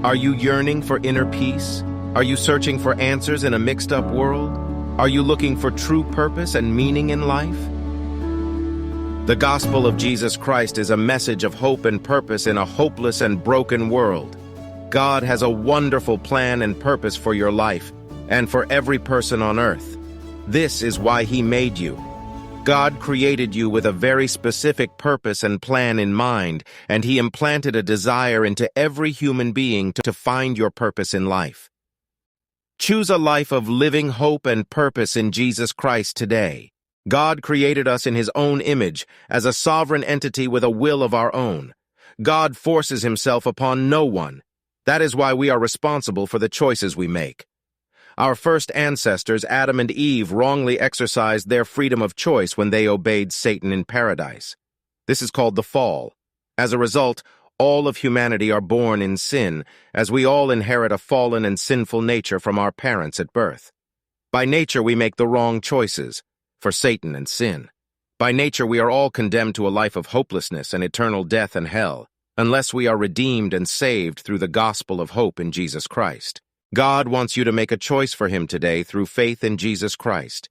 Are you yearning for inner peace? Are you searching for answers in a mixed-up world? Are you looking for true purpose and meaning in life? The gospel of Jesus Christ is a message of hope and purpose in a hopeless and broken world. God has a wonderful plan and purpose for your life and for every person on earth. This is why He made you. God created you with a very specific purpose and plan in mind, and He implanted a desire into every human being to find your purpose in life. Choose a life of living hope and purpose in Jesus Christ today. God created us in His own image, as a sovereign entity with a will of our own. God forces Himself upon no one. That is why we are responsible for the choices we make. Our first ancestors, Adam and Eve, wrongly exercised their freedom of choice when they obeyed Satan in paradise. This is called the fall. As a result, all of humanity are born in sin, as we all inherit a fallen and sinful nature from our parents at birth. By nature, we make the wrong choices, for Satan and sin. By nature, we are all condemned to a life of hopelessness and eternal death and hell, unless we are redeemed and saved through the gospel of hope in Jesus Christ. God wants you to make a choice for Him today through faith in Jesus Christ.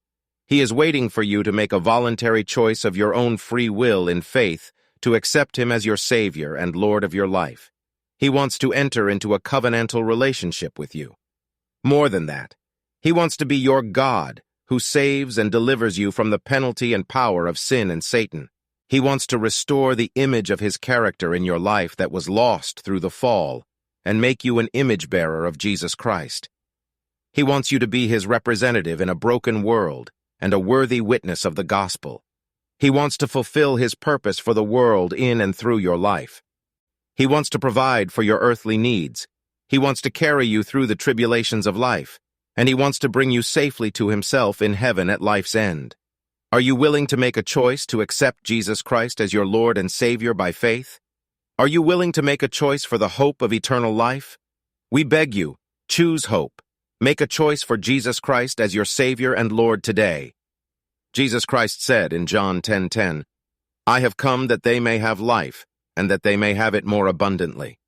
He is waiting for you to make a voluntary choice of your own free will in faith to accept Him as your Savior and Lord of your life. He wants to enter into a covenantal relationship with you. More than that, He wants to be your God, who saves and delivers you from the penalty and power of sin and Satan. He wants to restore the image of His character in your life that was lost through the fall, and make you an image-bearer of Jesus Christ. He wants you to be His representative in a broken world and a worthy witness of the gospel. He wants to fulfill His purpose for the world in and through your life. He wants to provide for your earthly needs. He wants to carry you through the tribulations of life, and He wants to bring you safely to Himself in heaven at life's end. Are you willing to make a choice to accept Jesus Christ as your Lord and Savior by faith? Are you willing to make a choice for the hope of eternal life? We beg you, choose hope. Make a choice for Jesus Christ as your Savior and Lord today. Jesus Christ said in John 10:10, "I have come that they may have life, and that they may have it more abundantly."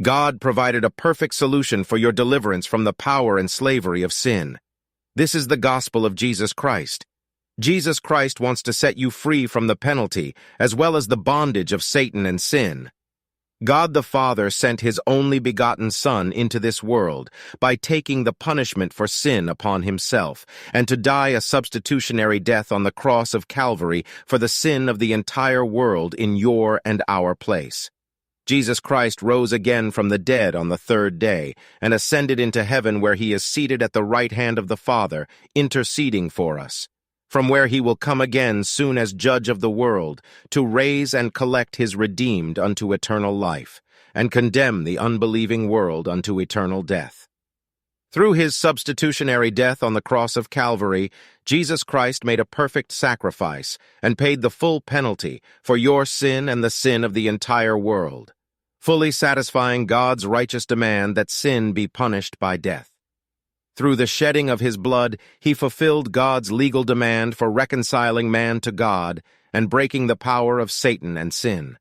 God provided a perfect solution for your deliverance from the power and slavery of sin. This is the gospel of Jesus Christ. Jesus Christ wants to set you free from the penalty, as well as the bondage of Satan and sin. God the Father sent His only begotten Son into this world by taking the punishment for sin upon Himself, and to die a substitutionary death on the cross of Calvary for the sin of the entire world in your and our place. Jesus Christ rose again from the dead on the third day, and ascended into heaven, where He is seated at the right hand of the Father, interceding for us, from where He will come again soon as judge of the world, to raise and collect His redeemed unto eternal life, and condemn the unbelieving world unto eternal death. Through His substitutionary death on the cross of Calvary, Jesus Christ made a perfect sacrifice and paid the full penalty for your sin and the sin of the entire world, fully satisfying God's righteous demand that sin be punished by death. Through the shedding of His blood, He fulfilled God's legal demand for reconciling man to God and breaking the power of Satan and sin.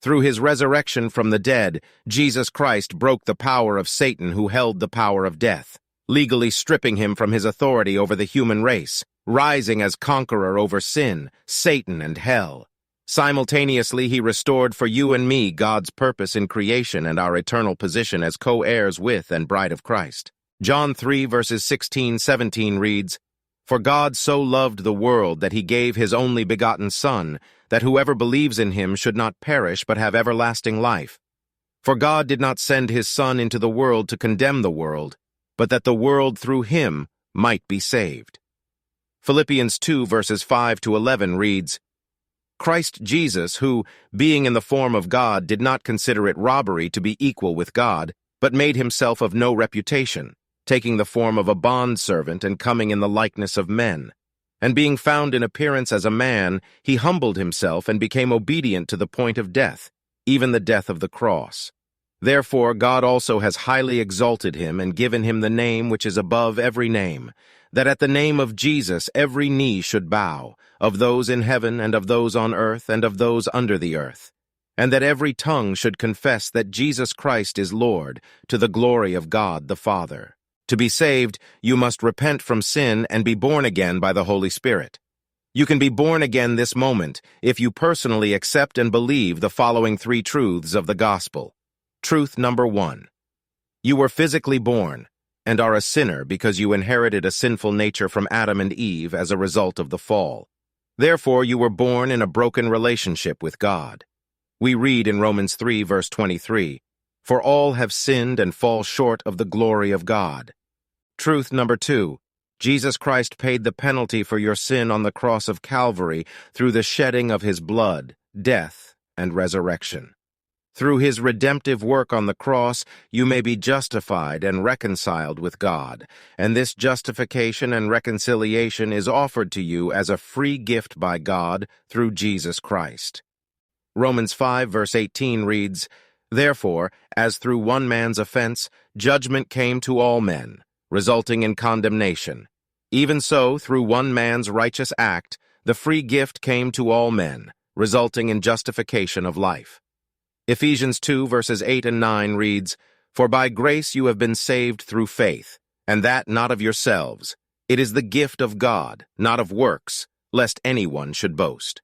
Through His resurrection from the dead, Jesus Christ broke the power of Satan, who held the power of death, legally stripping him from his authority over the human race, rising as conqueror over sin, Satan, and hell. Simultaneously, He restored for you and me God's purpose in creation and our eternal position as co-heirs with and bride of Christ. John 3 verses 16-17 reads, "For God so loved the world that He gave His only begotten Son, that whoever believes in Him should not perish but have everlasting life. For God did not send His Son into the world to condemn the world, but that the world through Him might be saved." Philippians 2 verses 5-11 reads, "Christ Jesus, who, being in the form of God, did not consider it robbery to be equal with God, but made Himself of no reputation, taking the form of a bondservant and coming in the likeness of men. And being found in appearance as a man, He humbled Himself and became obedient to the point of death, even the death of the cross. Therefore God also has highly exalted Him and given Him the name which is above every name, that at the name of Jesus every knee should bow, of those in heaven and of those on earth and of those under the earth, and that every tongue should confess that Jesus Christ is Lord, to the glory of God the Father. To be saved, you must repent from sin and be born again by the Holy Spirit. You can be born again this moment if you personally accept and believe the following 3 truths of the gospel. Truth number 1. You were physically born and are a sinner because you inherited a sinful nature from Adam and Eve as a result of the fall. Therefore, you were born in a broken relationship with God. We read in Romans 3, verse 23, "For all have sinned and fall short of the glory of God." Truth number 2. Jesus Christ paid the penalty for your sin on the cross of Calvary through the shedding of his blood, death, and resurrection. Through his redemptive work on the cross, you may be justified and reconciled with God, and this justification and reconciliation is offered to you as a free gift by God through Jesus Christ. Romans 5, verse 18 reads, "Therefore, as through one man's offense, judgment came to all men, resulting in condemnation. Even so, through one man's righteous act, the free gift came to all men, resulting in justification of life." Ephesians 2, verses 8 and 9 reads, "For by grace you have been saved through faith, and that not of yourselves. It is the gift of God, not of works, lest anyone should boast."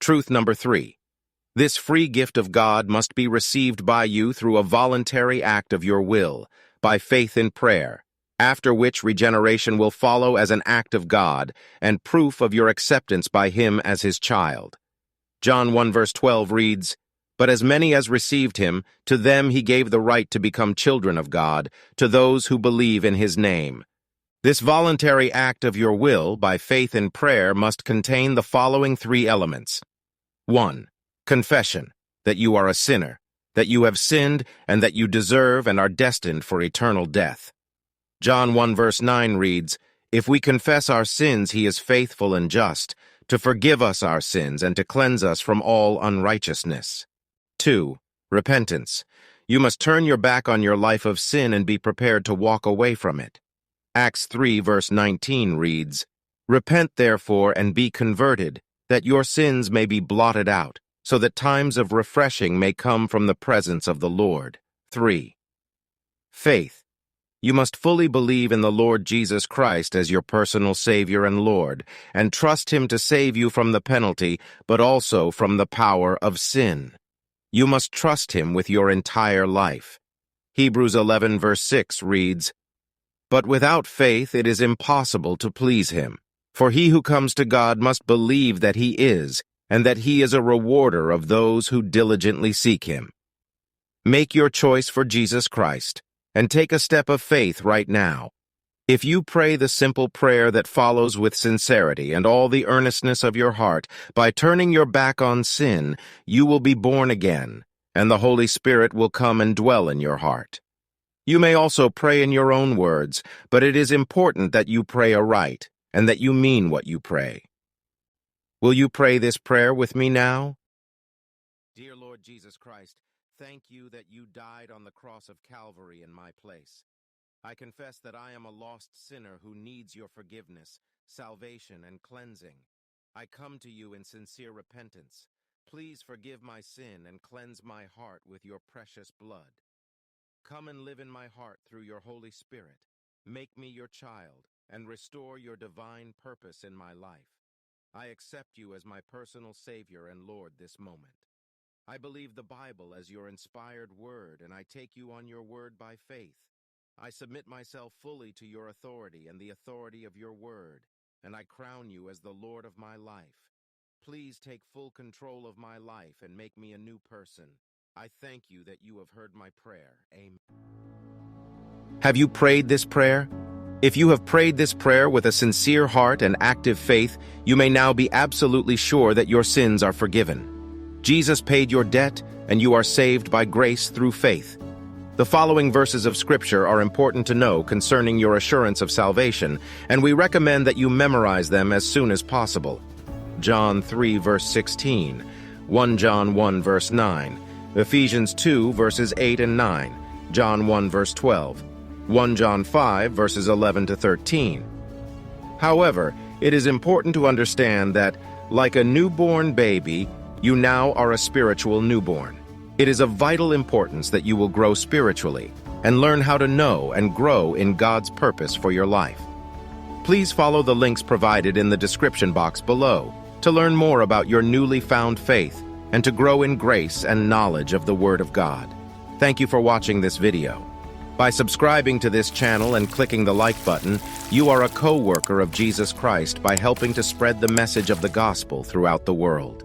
Truth number 3. This free gift of God must be received by you through a voluntary act of your will, by faith in prayer, after which regeneration will follow as an act of God and proof of your acceptance by him as his child. John 1, verse 12 reads, "But as many as received him, to them he gave the right to become children of God, to those who believe in his name." This voluntary act of your will, by faith in prayer, must contain the following 3 elements. 1. Confession, that you are a sinner, that you have sinned, and that you deserve and are destined for eternal death. John 1, verse 9 reads, "If we confess our sins, he is faithful and just, to forgive us our sins and to cleanse us from all unrighteousness." 2. Repentance. You must turn your back on your life of sin and be prepared to walk away from it. Acts 3, verse 19 reads, "Repent therefore and be converted, that your sins may be blotted out, so that times of refreshing may come from the presence of the Lord." 3. Faith. You must fully believe in the Lord Jesus Christ as your personal Savior and Lord, and trust him to save you from the penalty, but also from the power of sin. You must trust him with your entire life. Hebrews 11, verse 6 reads, "But without faith it is impossible to please him. For he who comes to God must believe that he is, and that he is a rewarder of those who diligently seek him." Make your choice for Jesus Christ, and take a step of faith right now. If you pray the simple prayer that follows with sincerity and all the earnestness of your heart, by turning your back on sin, you will be born again, and the Holy Spirit will come and dwell in your heart. You may also pray in your own words, but it is important that you pray aright, and that you mean what you pray. Will you pray this prayer with me now? Dear Lord Jesus Christ, thank you that you died on the cross of Calvary in my place. I confess that I am a lost sinner who needs your forgiveness, salvation, and cleansing. I come to you in sincere repentance. Please forgive my sin and cleanse my heart with your precious blood. Come and live in my heart through your Holy Spirit. Make me your child and restore your divine purpose in my life. I accept you as my personal Savior and Lord this moment. I believe the Bible as your inspired word, and I take you on your word by faith. I submit myself fully to your authority and the authority of your word, and I crown you as the Lord of my life. Please take full control of my life and make me a new person. I thank you that you have heard my prayer. Amen. Have you prayed this prayer? If you have prayed this prayer with a sincere heart and active faith, you may now be absolutely sure that your sins are forgiven. Jesus paid your debt, and you are saved by grace through faith. The following verses of Scripture are important to know concerning your assurance of salvation, and we recommend that you memorize them as soon as possible. John 3, verse 16, 1 John 1, verse 9, Ephesians 2, verses 8 and 9, John 1, verse 12, 1 John 5, verses 11 to 13. However, it is important to understand that, like a newborn baby, You now are a spiritual newborn. It is of vital importance that you will grow spiritually and learn how to know and grow in God's purpose for your life. Please follow the links provided in the description box below to learn more about your newly found faith and to grow in grace and knowledge of the Word of God. Thank you for watching this video. By subscribing to this channel and clicking the like button, you are a co-worker of Jesus Christ by helping to spread the message of the gospel throughout the world.